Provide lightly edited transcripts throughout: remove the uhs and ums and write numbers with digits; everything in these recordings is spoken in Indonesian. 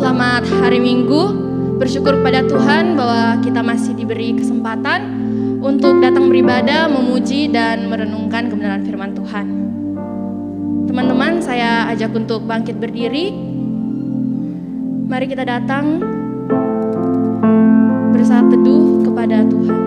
selamat hari Minggu. Bersyukur pada Tuhan bahwa kita masih diberi kesempatan untuk datang beribadah, memuji dan merenungkan kebenaran firman Tuhan. Teman-teman, saya ajak untuk bangkit berdiri. Mari kita datang bersaat teduh kepada Tuhan.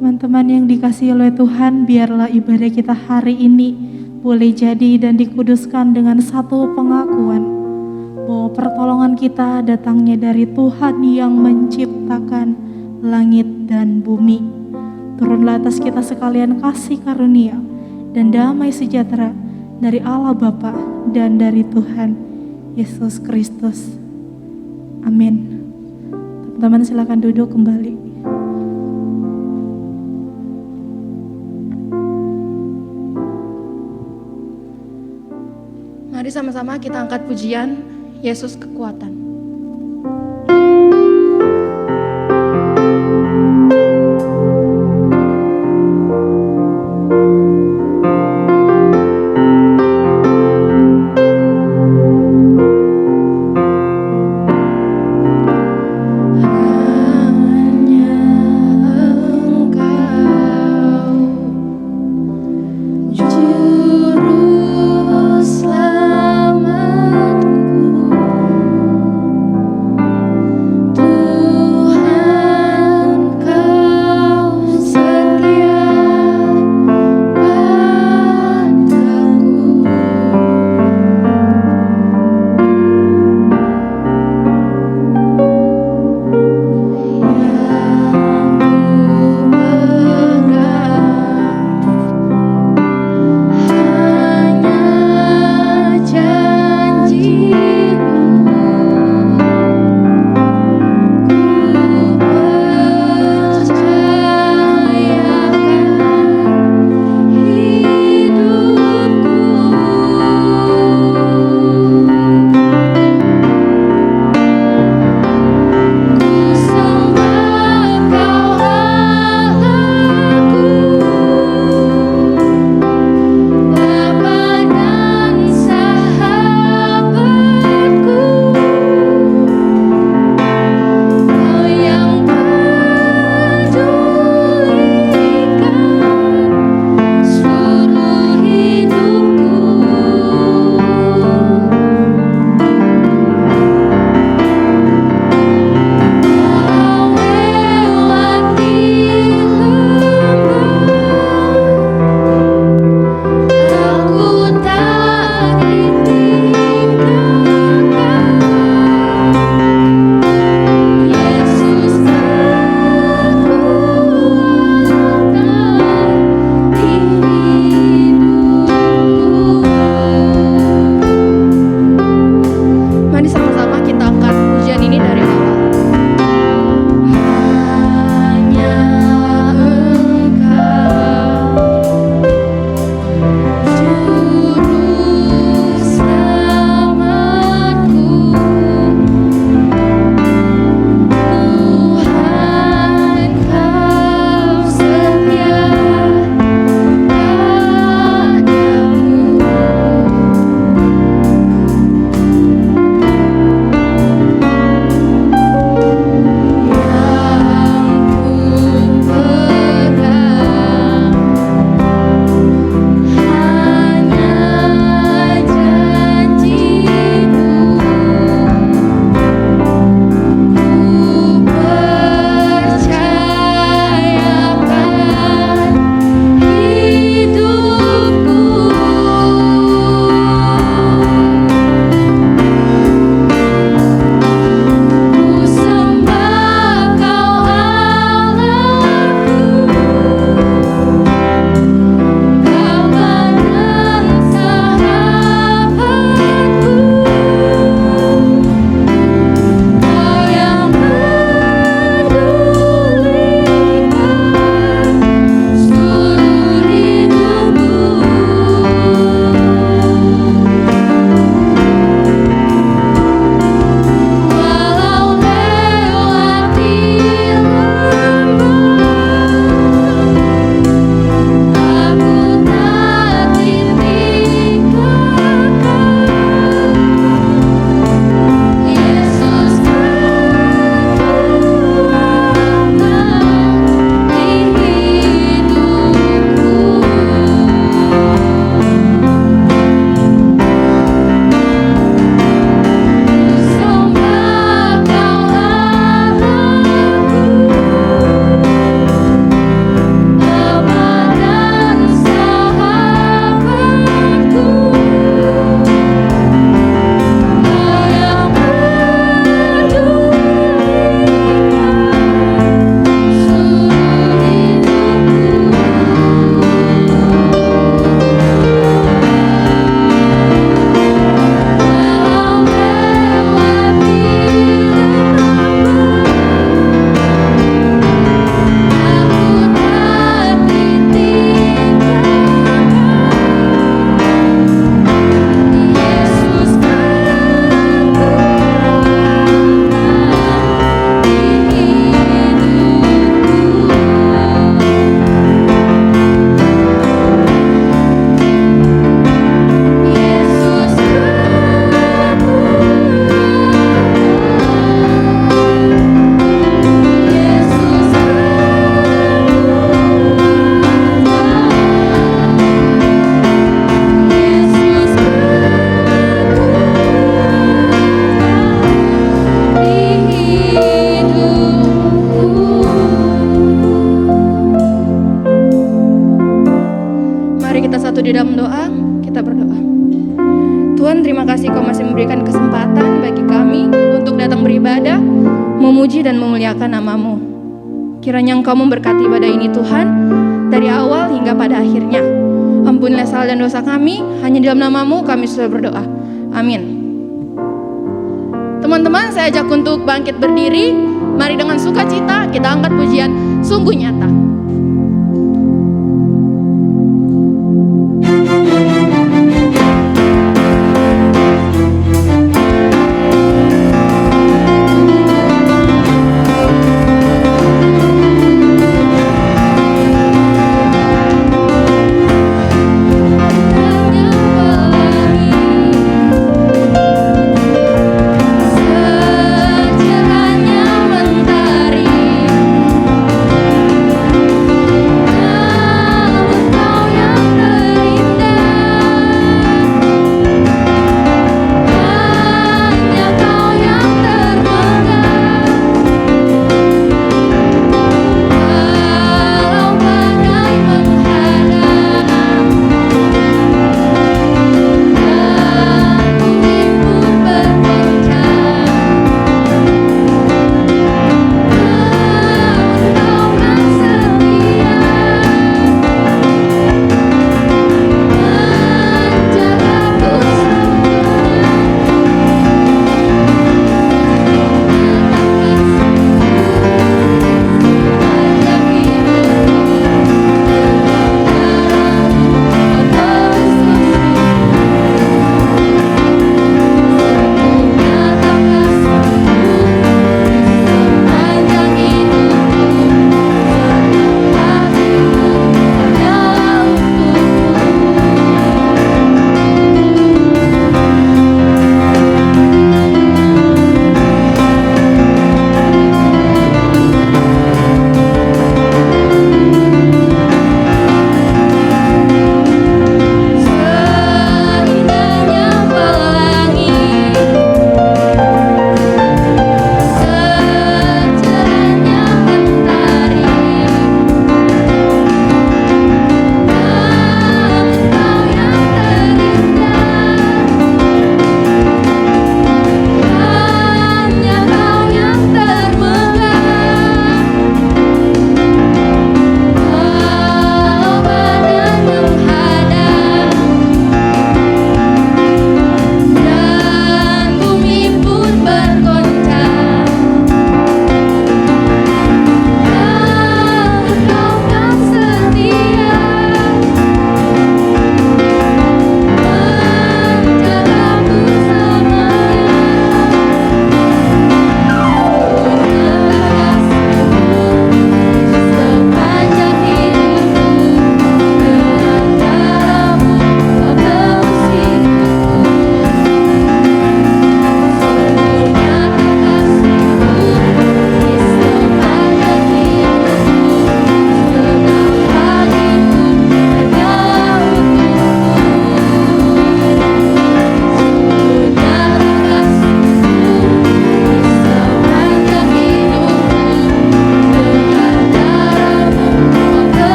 Teman-teman yang dikasihi oleh Tuhan, biarlah ibadah kita hari ini boleh jadi dan dikuduskan dengan satu pengakuan bahwa pertolongan kita datangnya dari Tuhan yang menciptakan langit dan bumi. Turunlah atas kita sekalian kasih karunia dan damai sejahtera dari Allah Bapa dan dari Tuhan Yesus Kristus. Amin. Teman-teman silakan duduk kembali. Mari sama-sama kita angkat pujian Yesus Kekuatan. Juru selamatku. Di dalam doa, kita berdoa. Tuhan, terima kasih Kau masih memberikan kesempatan bagi kami untuk datang beribadah, memuji dan memuliakan nama-Mu. Kiranya Engkau memberkati ibadah ini Tuhan, dari awal hingga pada akhirnya. Ampunilah salah dan dosa kami, hanya di dalam nama-Mu kami sudah berdoa. Amin. Teman-teman, saya ajak untuk bangkit berdiri. Mari dengan sukacita kita angkat pujian Sungguh Nyata.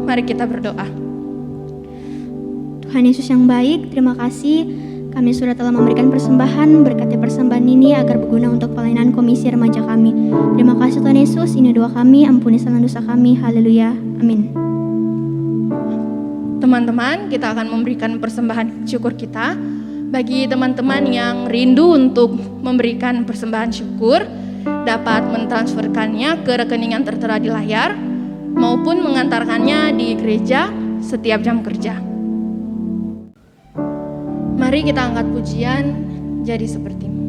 Mari kita berdoa. Tuhan Yesus yang baik, terima kasih kami sudah telah memberikan persembahan. Berkati persembahan ini agar berguna untuk pelayanan komisi remaja kami. Terima kasih Tuhan Yesus, ini doa kami, ampuni segala dosa kami. Haleluya, amin. Teman-teman, kita akan memberikan persembahan syukur kita. Bagi teman-teman yang rindu untuk memberikan persembahan syukur, dapat mentransferkannya ke rekening yang tertera di layar maupun mengantarkannya di gereja setiap jam kerja. Mari kita angkat pujian, jadi seperti-Mu.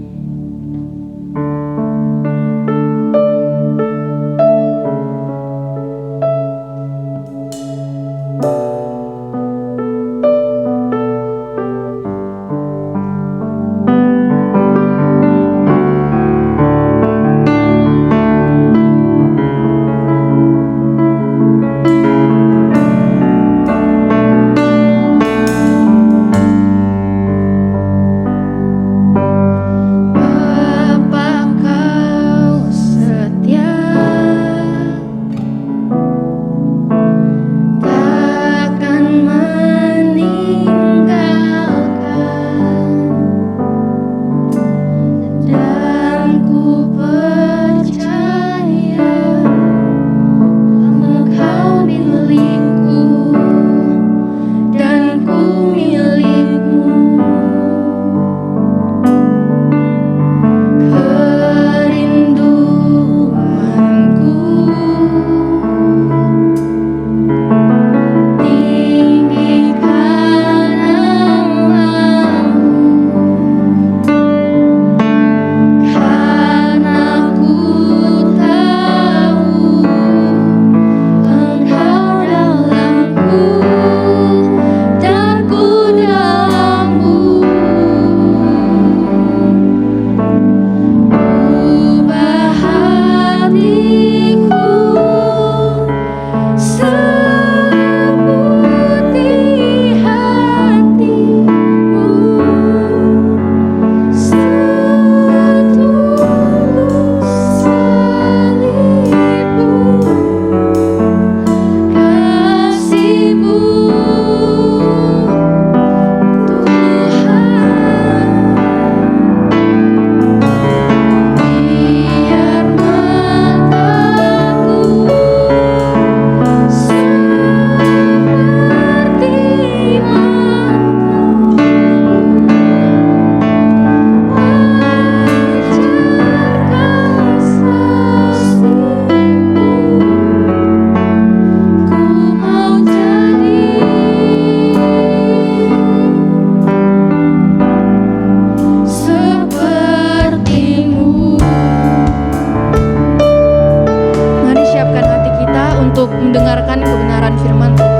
mendengarkan kebenaran firman Tuhan.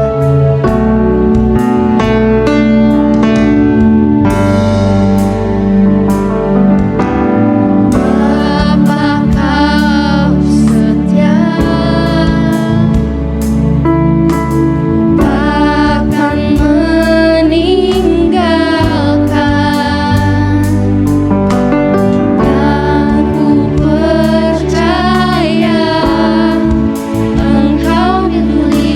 Engkau milikku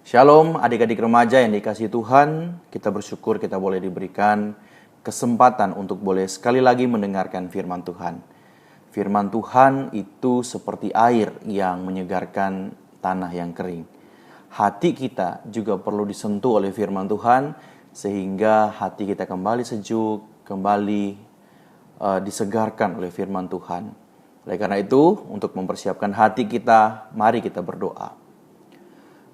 Shalom adik-adik remaja yang dikasihi Tuhan, kita bersyukur kita boleh diberikan kesempatan untuk boleh sekali lagi mendengarkan firman Tuhan. Firman Tuhan itu seperti air yang menyegarkan tanah yang kering. Hati kita juga perlu disentuh oleh firman Tuhan sehingga hati kita kembali sejuk, kembali disegarkan oleh firman Tuhan. Oleh karena itu, untuk mempersiapkan hati kita, mari kita berdoa.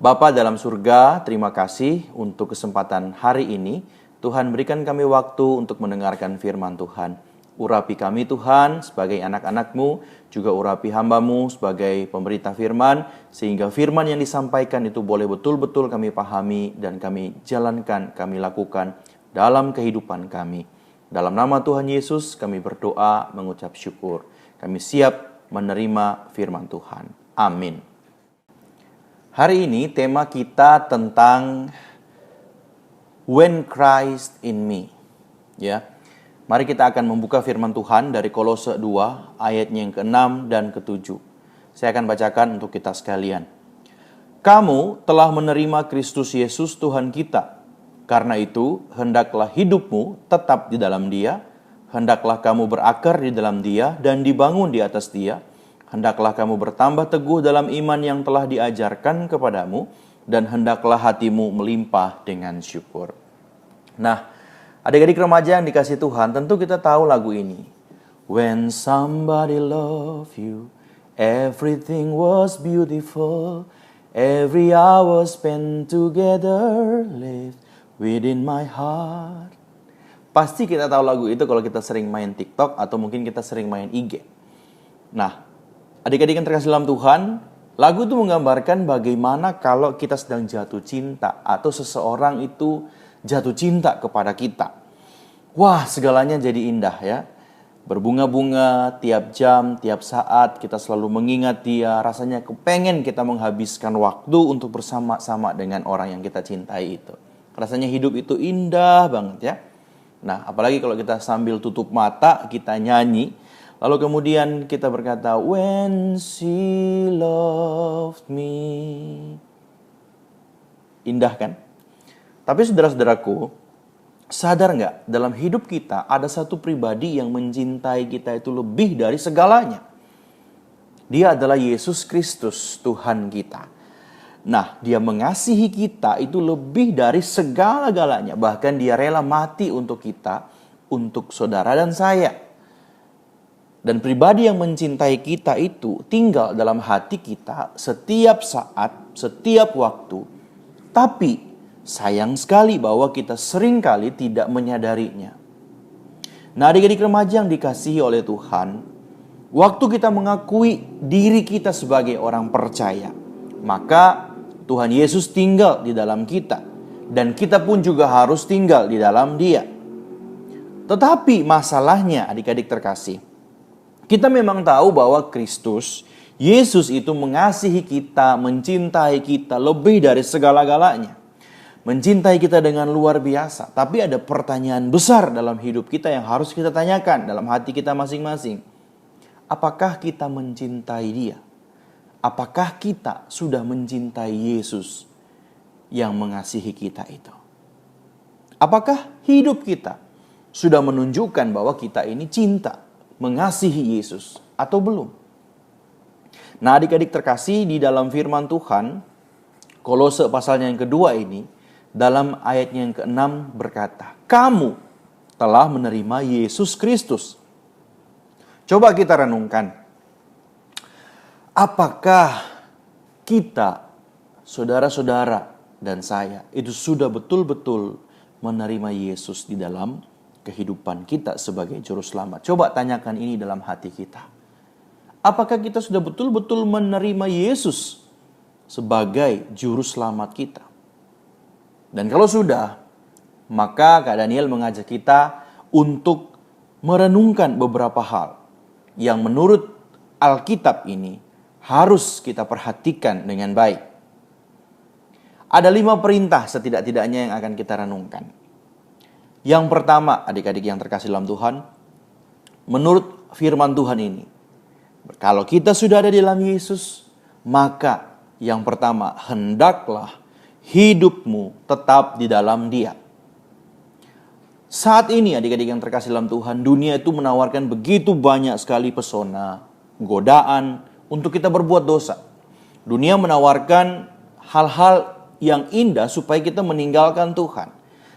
Bapa dalam surga, terima kasih untuk kesempatan hari ini. Tuhan berikan kami waktu untuk mendengarkan firman Tuhan. Urapi kami Tuhan sebagai anak-anak-Mu, juga urapi hamba-Mu sebagai pemberita firman, sehingga firman yang disampaikan itu boleh betul-betul kami pahami dan kami jalankan, kami lakukan dalam kehidupan kami. Dalam nama Tuhan Yesus kami berdoa mengucap syukur. Kami siap menerima firman Tuhan. Amin. Hari ini tema kita tentang When Christ in Me. Ya. Mari kita akan membuka firman Tuhan dari Kolose 2 ayatnya yang ke-6 dan ke-7. Saya akan bacakan untuk kita sekalian. Kamu telah menerima Kristus Yesus Tuhan kita. Karena itu, hendaklah hidupmu tetap di dalam Dia, hendaklah kamu berakar di dalam Dia dan dibangun di atas Dia. Hendaklah kamu bertambah teguh dalam iman yang telah diajarkan kepadamu, dan hendaklah hatimu melimpah dengan syukur. Nah, adik-adik remaja yang dikasih Tuhan, tentu kita tahu lagu ini. When somebody love you, everything was beautiful. Every hour spent together lived within my heart. Pasti kita tahu lagu itu kalau kita sering main TikTok atau mungkin kita sering main IG. Nah, adik-adik yang terkasih dalam Tuhan, lagu itu menggambarkan bagaimana kalau kita sedang jatuh cinta atau seseorang itu jatuh cinta kepada kita. Wah, segalanya jadi indah ya. Berbunga-bunga tiap jam, tiap saat kita selalu mengingat dia. Rasanya kepengen kita menghabiskan waktu untuk bersama-sama dengan orang yang kita cintai itu. Rasanya hidup itu indah banget ya. Nah, apalagi kalau kita sambil tutup mata, kita nyanyi. Lalu kemudian kita berkata, when she loved me. Indah kan? Tapi saudara-saudaraku, sadar nggak dalam hidup kita ada satu pribadi yang mencintai kita itu lebih dari segalanya. Dia adalah Yesus Kristus, Tuhan kita. Nah, dia mengasihi kita itu lebih dari segala-galanya. Bahkan dia rela mati untuk kita, untuk saudara dan saya. Dan pribadi yang mencintai kita itu tinggal dalam hati kita setiap saat, setiap waktu. Tapi sayang sekali bahwa kita seringkali tidak menyadarinya. Nah, adik-adik remaja yang dikasihi oleh Tuhan, waktu kita mengakui diri kita sebagai orang percaya, maka Tuhan Yesus tinggal di dalam kita. Dan kita pun juga harus tinggal di dalam Dia. Tetapi masalahnya adik-adik terkasih, kita memang tahu bahwa Kristus, Yesus itu mengasihi kita, mencintai kita lebih dari segala-galanya. Mencintai kita dengan luar biasa. Tapi ada pertanyaan besar dalam hidup kita yang harus kita tanyakan dalam hati kita masing-masing. Apakah kita mencintai Dia? Apakah kita sudah mencintai Yesus yang mengasihi kita itu? Apakah hidup kita sudah menunjukkan bahwa kita ini cinta, mengasihi Yesus atau belum? Nah, adik-adik terkasih, di dalam firman Tuhan, Kolose pasalnya yang kedua ini, dalam ayatnya yang ke-6 berkata, kamu telah menerima Yesus Kristus. Coba kita renungkan. Apakah kita, saudara-saudara dan saya, itu sudah betul-betul menerima Yesus di dalam kehidupan kita sebagai juru selamat? Coba tanyakan ini dalam hati kita. Apakah kita sudah betul-betul menerima Yesus sebagai juru selamat kita? Dan kalau sudah, maka Kak Daniel mengajak kita untuk merenungkan beberapa hal yang menurut Alkitab ini harus kita perhatikan dengan baik. Ada 5 perintah setidak-tidaknya yang akan kita renungkan. Yang pertama, adik-adik yang terkasih dalam Tuhan, menurut firman Tuhan ini, kalau kita sudah ada di dalam Yesus, maka yang pertama, hendaklah hidupmu tetap di dalam Dia. Saat ini adik-adik yang terkasih dalam Tuhan, dunia itu menawarkan begitu banyak sekali pesona, godaan untuk kita berbuat dosa. Dunia menawarkan hal-hal yang indah supaya kita meninggalkan Tuhan.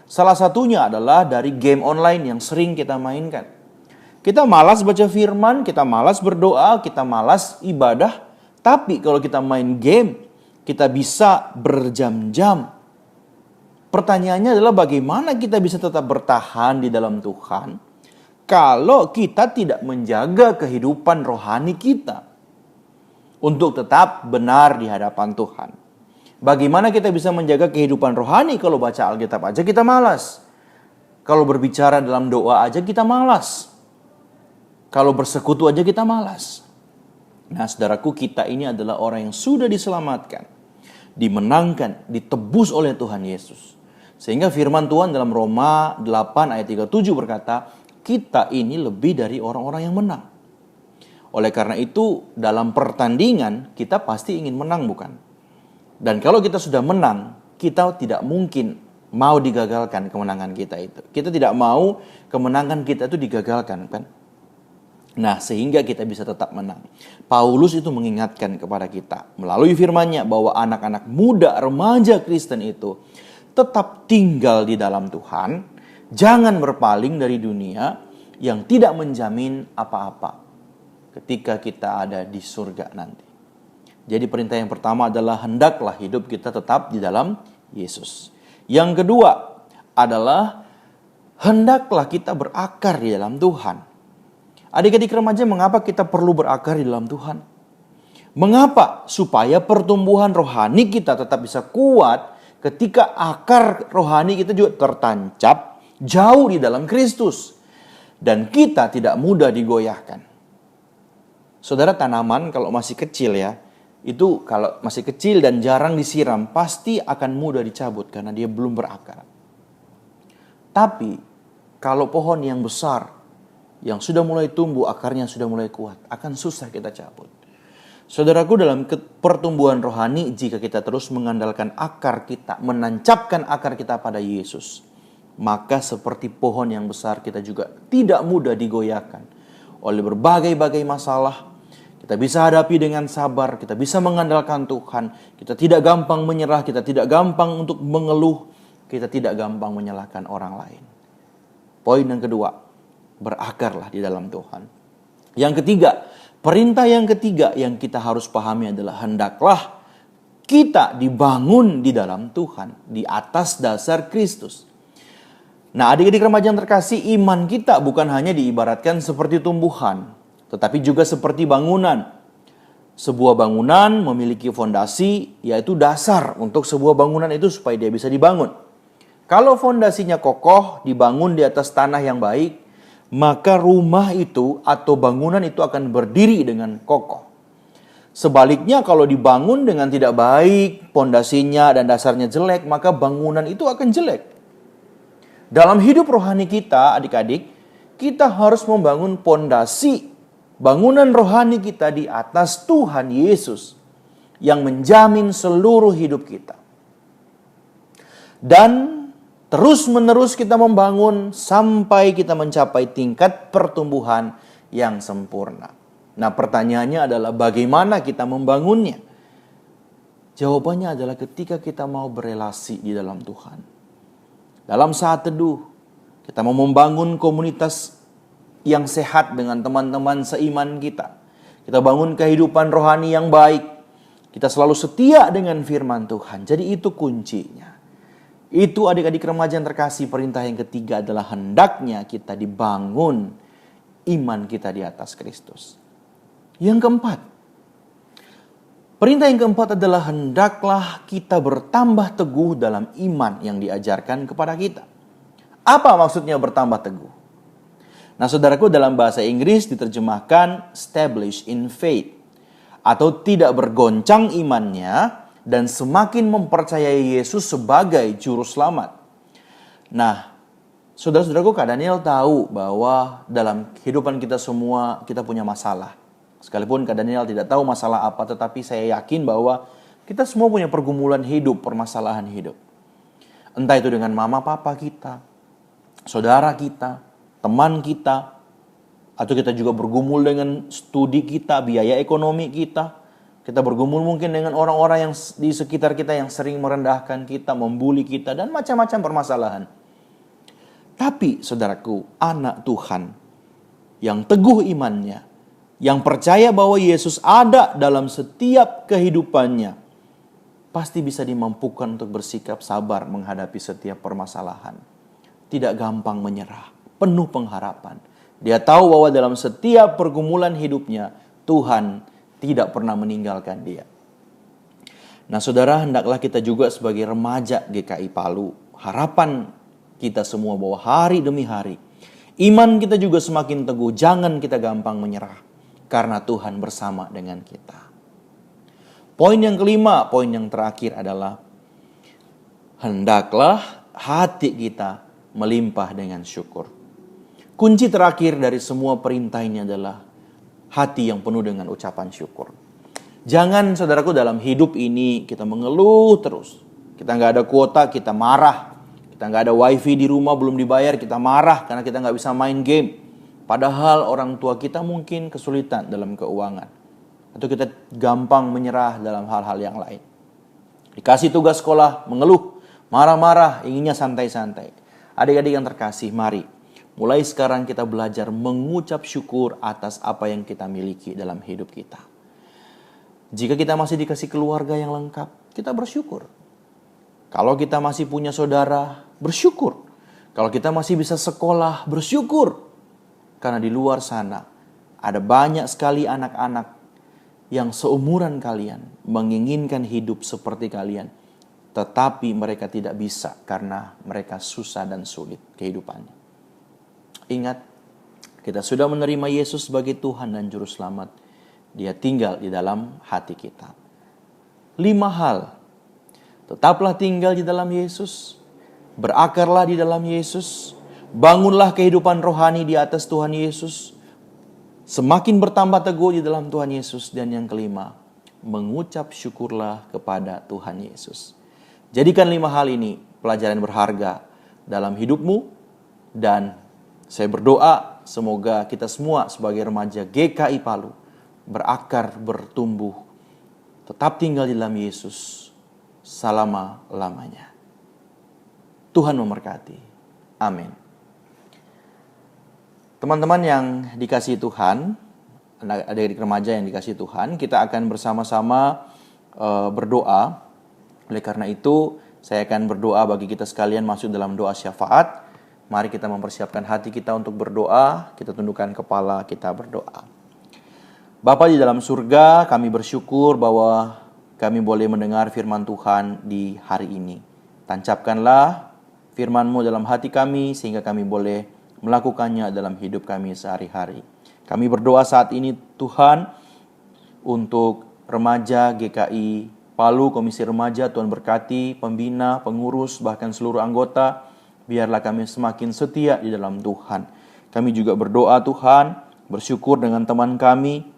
Salah satunya adalah dari game online yang sering kita mainkan. Kita malas baca firman, kita malas berdoa, kita malas ibadah. Tapi kalau kita main game, kita bisa berjam-jam. Pertanyaannya adalah bagaimana kita bisa tetap bertahan di dalam Tuhan kalau kita tidak menjaga kehidupan rohani kita untuk tetap benar di hadapan Tuhan. Bagaimana kita bisa menjaga kehidupan rohani kalau baca Alkitab aja kita malas. Kalau berbicara dalam doa aja kita malas. Kalau bersekutu aja kita malas. Nah, saudaraku, kita ini adalah orang yang sudah diselamatkan, dimenangkan, ditebus oleh Tuhan Yesus. Sehingga firman Tuhan dalam Roma 8 ayat 37 berkata, kita ini lebih dari orang-orang yang menang. Oleh karena itu, dalam pertandingan kita pasti ingin menang, bukan? Dan kalau kita sudah menang, kita tidak mungkin mau digagalkan kemenangan kita itu. Kita tidak mau kemenangan kita itu digagalkan, kan? Nah, sehingga kita bisa tetap menang. Paulus itu mengingatkan kepada kita melalui firman-Nya bahwa anak-anak muda, remaja Kristen itu tetap tinggal di dalam Tuhan, jangan berpaling dari dunia yang tidak menjamin apa-apa ketika kita ada di surga nanti. Jadi perintah yang pertama adalah hendaklah hidup kita tetap di dalam Yesus. Yang kedua adalah hendaklah kita berakar di dalam Tuhan. Adik-adik remaja, mengapa kita perlu berakar di dalam Tuhan? Mengapa? Supaya pertumbuhan rohani kita tetap bisa kuat ketika akar rohani kita juga tertancap jauh di dalam Kristus. Dan kita tidak mudah digoyahkan. Saudara, tanaman kalau masih kecil ya, itu kalau masih kecil dan jarang disiram, pasti akan mudah dicabut karena dia belum berakar. Tapi kalau pohon yang besar, yang sudah mulai tumbuh, akarnya sudah mulai kuat, akan susah kita cabut. Saudaraku, dalam pertumbuhan rohani, jika kita terus mengandalkan akar kita, menancapkan akar kita pada Yesus, maka seperti pohon yang besar kita juga tidak mudah digoyahkan oleh berbagai-bagai masalah. Kita bisa hadapi dengan sabar, kita bisa mengandalkan Tuhan, kita tidak gampang menyerah, kita tidak gampang untuk mengeluh, kita tidak gampang menyalahkan orang lain. Poin yang kedua, berakarlah di dalam Tuhan. Yang ketiga, perintah yang ketiga yang kita harus pahami adalah hendaklah kita dibangun di dalam Tuhan, di atas dasar Kristus. Nah, adik-adik remaja yang terkasih, iman kita bukan hanya diibaratkan seperti tumbuhan, tetapi juga seperti bangunan. Sebuah bangunan memiliki fondasi, yaitu dasar untuk sebuah bangunan itu supaya dia bisa dibangun. Kalau fondasinya kokoh, dibangun di atas tanah yang baik, maka rumah itu atau bangunan itu akan berdiri dengan kokoh. Sebaliknya kalau dibangun dengan tidak baik, fondasinya dan dasarnya jelek, maka bangunan itu akan jelek. Dalam hidup rohani kita, adik-adik, kita harus membangun fondasi bangunan rohani kita di atas Tuhan Yesus yang menjamin seluruh hidup kita. Dan terus-menerus kita membangun sampai kita mencapai tingkat pertumbuhan yang sempurna. Nah, pertanyaannya adalah bagaimana kita membangunnya? Jawabannya adalah ketika kita mau berelasi di dalam Tuhan. Dalam saat teduh, kita mau membangun komunitas yang sehat dengan teman-teman seiman kita. Kita bangun kehidupan rohani yang baik. Kita selalu setia dengan firman Tuhan. Jadi itu kuncinya. Itu adik-adik remaja yang terkasih, perintah yang ketiga adalah hendaknya kita dibangun iman kita di atas Kristus. Yang keempat, perintah yang keempat adalah hendaklah kita bertambah teguh dalam iman yang diajarkan kepada kita. Apa maksudnya bertambah teguh? Nah, saudaraku, dalam bahasa Inggris diterjemahkan establish in faith, atau tidak bergoncang imannya dan semakin mempercayai Yesus sebagai juru selamat. Nah, saudara-saudaraku, Kak Daniel tahu bahwa dalam kehidupan kita semua kita punya masalah. Sekalipun Kak Daniel tidak tahu masalah apa, tetapi saya yakin bahwa Kita semua punya pergumulan hidup, permasalahan hidup. Entah itu dengan mama papa kita, saudara kita, teman kita, atau kita juga bergumul dengan studi kita, biaya ekonomi kita. Kita bergumul mungkin dengan orang-orang yang di sekitar kita yang sering merendahkan kita, membuli kita, dan macam-macam permasalahan. Tapi saudaraku, anak Tuhan yang teguh imannya, yang percaya bahwa Yesus ada dalam setiap kehidupannya, pasti bisa dimampukan untuk bersikap sabar menghadapi setiap permasalahan. Tidak gampang menyerah, penuh pengharapan. Dia tahu bahwa dalam setiap pergumulan hidupnya, Tuhan tidak pernah meninggalkan dia. Nah saudara, hendaklah kita juga sebagai remaja GKI Palu, harapan kita semua bahwa hari demi hari, iman kita juga semakin teguh. Jangan kita gampang menyerah, karena Tuhan bersama dengan kita. Poin yang kelima, poin yang terakhir adalah hendaklah hati kita melimpah dengan syukur. Kunci terakhir dari semua perintah ini adalah hati yang penuh dengan ucapan syukur. Jangan saudaraku dalam hidup ini kita mengeluh terus. Kita nggak ada kuota, kita marah. Kita nggak ada wifi di rumah belum dibayar, kita marah karena kita nggak bisa main game. Padahal orang tua kita mungkin kesulitan dalam keuangan. Atau kita gampang menyerah dalam hal-hal yang lain. Dikasih tugas sekolah, mengeluh, marah-marah, inginnya santai-santai. Adik-adik yang terkasih, mari mulai sekarang kita belajar mengucap syukur atas apa yang kita miliki dalam hidup kita. Jika kita masih dikasih keluarga yang lengkap, kita bersyukur. Kalau kita masih punya saudara, bersyukur. Kalau kita masih bisa sekolah, bersyukur. Karena di luar sana ada banyak sekali anak-anak yang seumuran kalian menginginkan hidup seperti kalian, tetapi mereka tidak bisa karena mereka susah dan sulit kehidupannya. Ingat, kita sudah menerima Yesus sebagai Tuhan dan Juru Selamat. Dia tinggal di dalam hati kita. 5 hal. Tetaplah tinggal di dalam Yesus. Berakarlah di dalam Yesus. Bangunlah kehidupan rohani di atas Tuhan Yesus. Semakin bertambah teguh di dalam Tuhan Yesus. Dan yang kelima, mengucap syukurlah kepada Tuhan Yesus. Jadikan 5 hal ini pelajaran berharga dalam hidupmu. Dan saya berdoa semoga kita semua sebagai remaja GKI Palu berakar, bertumbuh, tetap tinggal di dalam Yesus selama-lamanya. Tuhan memberkati. Amin. Teman-teman yang dikasihi Tuhan, adik-adik remaja yang dikasihi Tuhan, kita akan bersama-sama berdoa. Oleh karena itu, saya akan berdoa bagi kita sekalian masuk dalam doa syafaat. Mari kita mempersiapkan hati kita untuk berdoa. Kita tundukkan kepala, kita berdoa. Bapa di dalam surga, kami bersyukur bahwa kami boleh mendengar firman Tuhan di hari ini. Tancapkanlah firman-Mu dalam hati kami sehingga kami boleh melakukannya dalam hidup kami sehari-hari. Kami berdoa saat ini Tuhan untuk remaja GKI Palu, Komisi Remaja. Tuhan berkati pembina, pengurus, bahkan seluruh anggota. Biarlah kami semakin setia di dalam Tuhan. Kami juga berdoa Tuhan, bersyukur dengan teman kami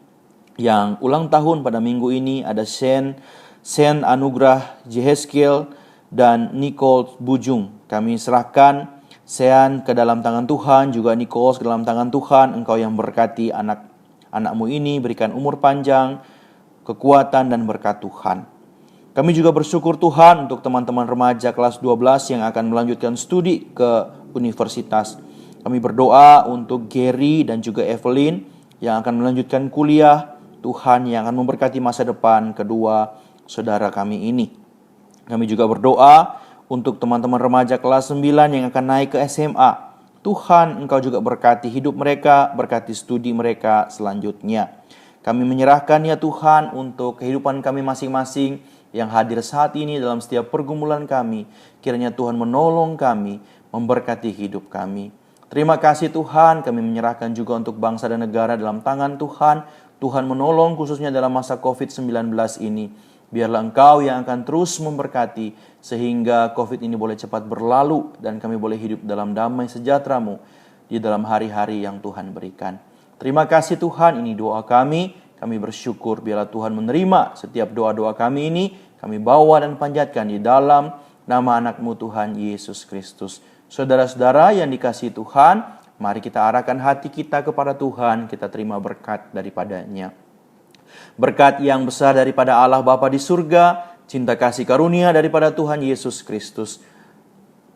yang ulang tahun pada minggu ini. Ada Sen Anugrah Jeheskel dan Nicole Bujung. Kami serahkan Sean ke dalam tangan Tuhan, juga Nicole ke dalam tangan Tuhan. Engkau yang berkati anak-anakmu ini, berikan umur panjang, kekuatan dan berkat Tuhan. Kami juga bersyukur Tuhan untuk teman-teman remaja kelas 12 yang akan melanjutkan studi ke universitas. Kami berdoa untuk Gary dan juga Evelyn yang akan melanjutkan kuliah. Tuhan yang akan memberkati masa depan kedua saudara kami ini. Kami juga berdoa untuk teman-teman remaja kelas 9 yang akan naik ke SMA. Tuhan, Engkau juga berkati hidup mereka, berkati studi mereka selanjutnya. Kami menyerahkan ya Tuhan untuk kehidupan kami masing-masing yang hadir saat ini dalam setiap pergumulan kami. Kiranya Tuhan menolong kami, memberkati hidup kami. Terima kasih Tuhan, kami menyerahkan juga untuk bangsa dan negara dalam tangan Tuhan. Tuhan menolong khususnya dalam masa COVID-19 ini. Biarlah Engkau yang akan terus memberkati sehingga COVID ini boleh cepat berlalu dan kami boleh hidup dalam damai sejahtera-Mu di dalam hari-hari yang Tuhan berikan. Terima kasih Tuhan, ini doa kami. Kami bersyukur biarlah Tuhan menerima setiap doa-doa kami ini. kami bawa dan panjatkan di dalam nama anak-Mu Tuhan Yesus Kristus. Saudara-saudara yang dikasihi Tuhan, mari kita arahkan hati kita kepada Tuhan, kita terima berkat daripadanya. Berkat yang besar daripada Allah Bapa di surga, cinta kasih karunia daripada Tuhan Yesus Kristus,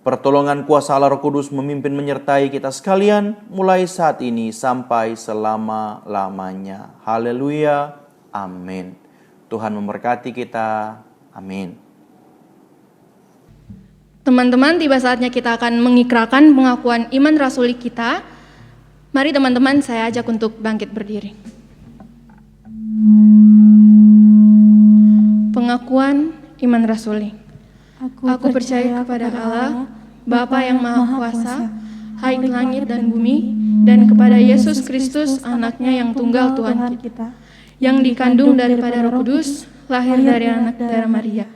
pertolongan kuasa Allah Roh Kudus memimpin menyertai kita sekalian mulai saat ini sampai selama-lamanya. Haleluya. Amin. Tuhan memberkati kita. Amin. Teman-teman, tiba saatnya kita akan mengikrarkan pengakuan iman rasuli kita. Mari teman-teman, saya ajak untuk bangkit berdiri. Pengakuan iman rasuli. Aku percaya kepada Allah, Bapa yang Maha Kuasa, Haik langit dan bumi, dan kepada Yesus Kristus, anaknya yang tunggal Tuhan kita, yang dikandung daripada Roh Kudus, lahir dari anak darah Maria,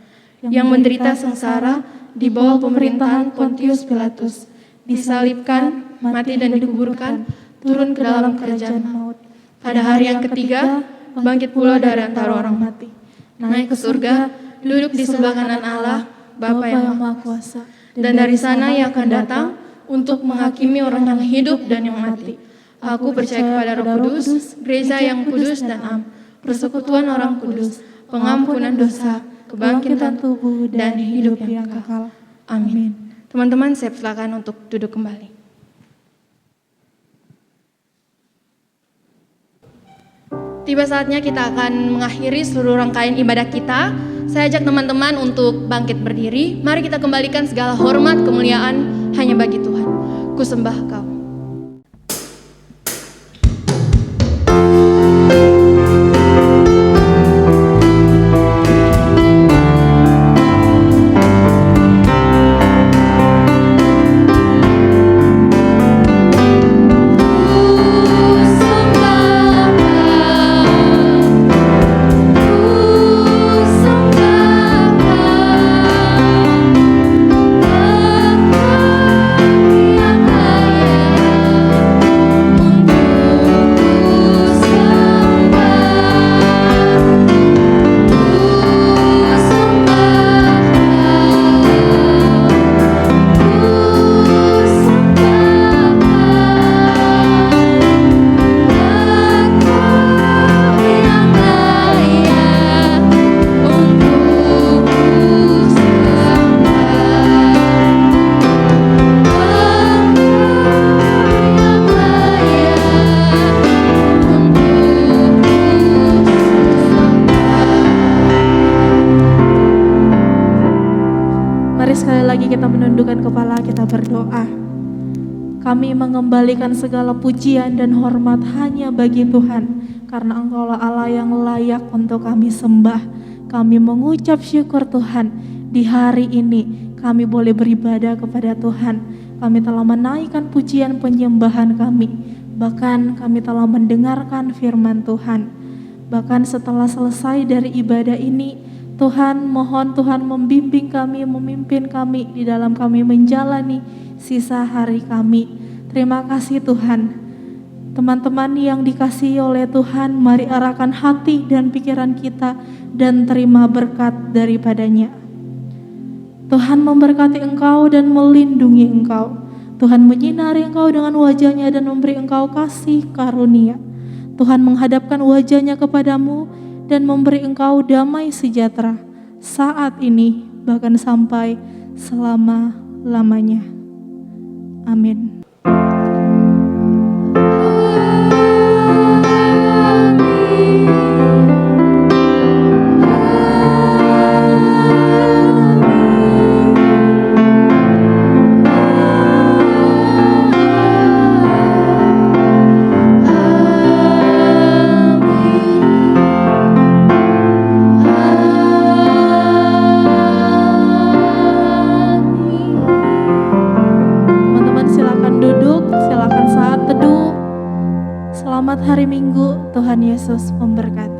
yang menderita sengsara di bawah pemerintahan Pontius Pilatus, disalibkan, mati dan dikuburkan, turun ke dalam kerajaan maut. Pada hari yang ketiga, bangkit pula dari antara orang mati, naik ke surga, duduk di sebelah kanan Allah, Bapa yang Maha Kuasa, dan dari sana Ia akan datang untuk menghakimi orang yang hidup dan yang mati. Aku percaya kepada Roh Kudus, gereja yang kudus dan am, persekutuan orang kudus, pengampunan dosa, kebangkitan tubuh, dan hidup yang kekal. Amin. Teman-teman, saya persilakan untuk duduk kembali. Tiba saatnya kita akan mengakhiri seluruh rangkaian ibadah kita. Saya ajak teman-teman untuk bangkit berdiri. Mari kita kembalikan segala hormat, kemuliaan hanya bagi Tuhan. Kusembah Kau. Kita menundukkan kepala, kita berdoa. Kami mengembalikan segala pujian dan hormat hanya bagi Tuhan, karena Engkaulah Allah yang layak untuk kami sembah. Kami mengucap syukur Tuhan, di hari ini kami boleh beribadah kepada Tuhan. Kami telah menaikkan pujian penyembahan kami, bahkan kami telah mendengarkan firman Tuhan. Bahkan setelah selesai dari ibadah ini, Tuhan, mohon Tuhan membimbing kami, memimpin kami di dalam kami menjalani sisa hari kami. Terima kasih Tuhan. Teman-teman yang dikasihi oleh Tuhan, mari arahkan hati dan pikiran kita dan terima berkat daripadanya. Tuhan memberkati engkau dan melindungi engkau. Tuhan menyinari engkau dengan wajahnya dan memberi engkau kasih karunia. Tuhan menghadapkan wajahnya kepadamu dan memberi engkau damai sejahtera saat ini bahkan sampai selama-lamanya. Amin. Selamat hari Minggu, Tuhan Yesus memberkati.